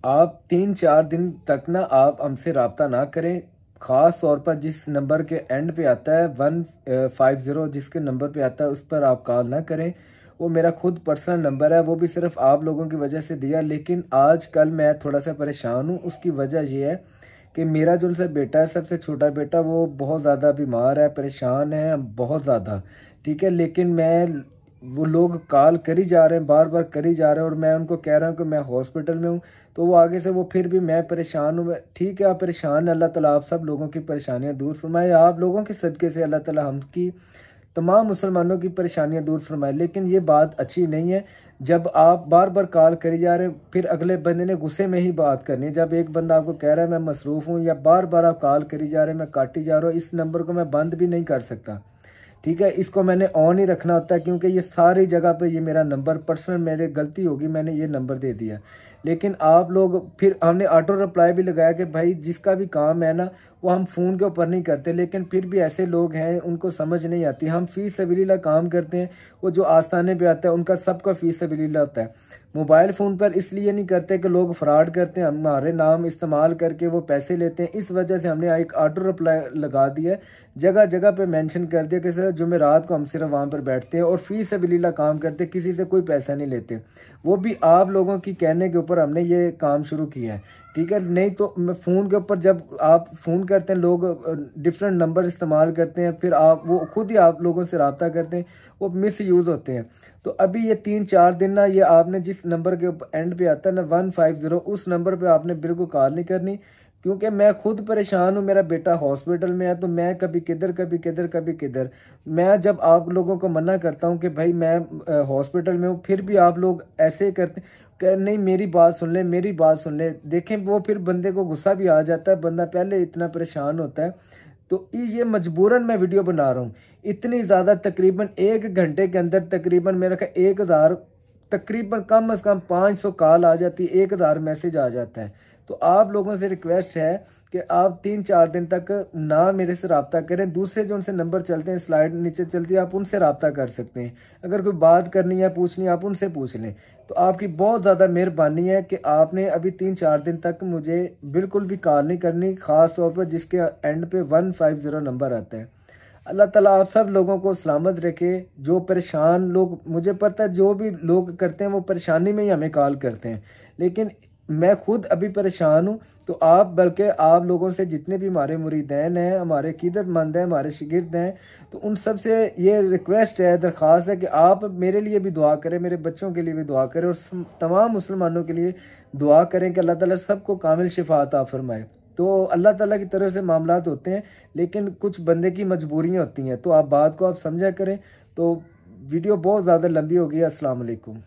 आप 3-4 दिन तक ना आप हमसे रब्ता ना करें। ख़ास तौर पर जिस नंबर के एंड पे आता है 150, जिसके नंबर पे आता है उस पर आप कॉल ना करें। वो मेरा खुद पर्सनल नंबर है, वो भी सिर्फ आप लोगों की वजह से दिया। लेकिन आज कल मैं थोड़ा सा परेशान हूँ। उसकी वजह ये है कि मेरा जो उनसे बेटा है, सबसे छोटा बेटा, वो बहुत ज़्यादा बीमार है, परेशान है बहुत ज़्यादा। ठीक है, लेकिन मैं वो लोग कॉल करी जा रहे हैं, बार बार करी जा रहे हैं, और मैं उनको कह रहा हूँ कि मैं हॉस्पिटल में हूँ। तो वो आगे से वो फिर भी मैं परेशान हूँ। ठीक है, आप परेशान हैं, अल्लाह ताला आप सब लोगों की परेशानियाँ दूर फरमाए। आप लोगों के सदक़े से अल्लाह ताला हमकी तमाम मुसलमानों की परेशानियां दूर फरमाए। लेकिन ये बात अच्छी नहीं है जब आप बार बार कॉल करी जा रहे हैं, फिर अगले बंदे ने गुस्से में ही बात करनी है। जब एक बंदा आपको कह रहा है मैं मसरूफ़ हूँ, या बार बार आप कॉल करी जा रहे हैं, मैं काटी जा रहा हूँ, इस नंबर को मैं बंद भी नहीं कर सकता। ठीक है, इसको मैंने ऑन ही रखना होता है, क्योंकि ये सारी जगह पे ये मेरा नंबर पर्सनल, मेरे गलती होगी, मैंने ये नंबर दे दिया। लेकिन आप लोग, फिर हमने ऑटो रिप्लाई भी लगाया कि भाई जिसका भी काम है ना, वो हम फ़ोन के ऊपर नहीं करते। लेकिन फिर भी ऐसे लोग हैं, उनको समझ नहीं आती। हम फ़ी सबीलिल्लाह काम करते हैं, वो जो आस्थाने पे आता है उनका सबका फ़ी सबीलिल्लाह होता है। मोबाइल फ़ोन पर इसलिए नहीं करते कि लोग फ्रॉड करते हैं, हमारे नाम इस्तेमाल करके वो पैसे लेते हैं। इस वजह से हमने एक ऑटो रिप्लाई लगा दिया है, जगह जगह पे मेंशन कर दिया कि सर जुमेरात को हम सिर्फ वहाँ पर बैठते हैं और फ़ी सबीलिल्लाह काम करते हैं, किसी से कोई पैसा नहीं लेते। वो भी आप लोगों की कहने के ऊपर हमने ये काम शुरू किया है। ठीक है, नहीं तो मैं फ़ोन के ऊपर, जब आप फ़ोन करते हैं लोग डिफरेंट नंबर इस्तेमाल करते हैं, फिर आप वो खुद ही आप लोगों से रब्ता करते हैं, वो मिस यूज़ होते हैं। तो अभी ये 3-4 दिन ना, ये आपने जिस नंबर के एंड पे आता है ना 150, उस नंबर पे आपने बिल्कुल कॉल नहीं करनी। क्योंकि मैं खुद परेशान हूँ, मेरा बेटा हॉस्पिटल में है, तो मैं कभी किधर कभी किधर कभी किधर। मैं जब आप लोगों को मना करता हूँ कि भाई मैं हॉस्पिटल में हूँ, फिर भी आप लोग ऐसे करते कि नहीं मेरी बात सुन ले, मेरी बात सुन ले। देखें, वो फिर बंदे को गुस्सा भी आ जाता है, बंदा पहले इतना परेशान होता है। तो ये मजबूरन मैं वीडियो बना रहा हूँ। इतनी ज़्यादा, तकरीबन 1 घंटे के अंदर तकरीबन मेरा का 1000, तकरीबन कम से कम 500 कॉल आ जाती है, 1000 मैसेज आ जाता है। तो आप लोगों से रिक्वेस्ट है कि आप 3-4 दिन तक ना मेरे से रब्ता करें। दूसरे जो उनसे नंबर चलते हैं, स्लाइड नीचे चलती है, आप उनसे रब्ता कर सकते हैं। अगर कोई बात करनी है, पूछनी है, आप उनसे पूछ लें। तो आपकी बहुत ज़्यादा मेहरबानी है कि आपने अभी 3-4 दिन तक मुझे बिल्कुल भी कॉल नहीं करनी, ख़ास तौर पर जिसके एंड पे 150 नंबर आता है। अल्लाह ताला आप सब लोगों को सलामत रखे। जो परेशान लोग, मुझे पता है जो भी लोग करते हैं वो परेशानी में ही हमें कॉल करते हैं, लेकिन मैं खुद अभी परेशान हूँ। तो आप, बल्कि आप लोगों से जितने भी हमारे मुरीदैन हैं, हमारे अकीदतमंद हैं, हमारे शागिर्द हैं, तो उन सब से ये रिक्वेस्ट है, दरख्वास्त है कि आप मेरे लिए भी दुआ करें, मेरे बच्चों के लिए भी दुआ करें, और तमाम मुसलमानों के लिए दुआ करें कि अल्लाह ताला सबको कामिल शिफा अता फरमाए। तो अल्लाह ताला की तरफ से मामलात होते हैं, लेकिन कुछ बंदे की मजबूरियाँ होती हैं। तो आप बात को आप समझा करें। तो वीडियो बहुत ज़्यादा लंबी हो गई है। अस्सलाम वालेकुम।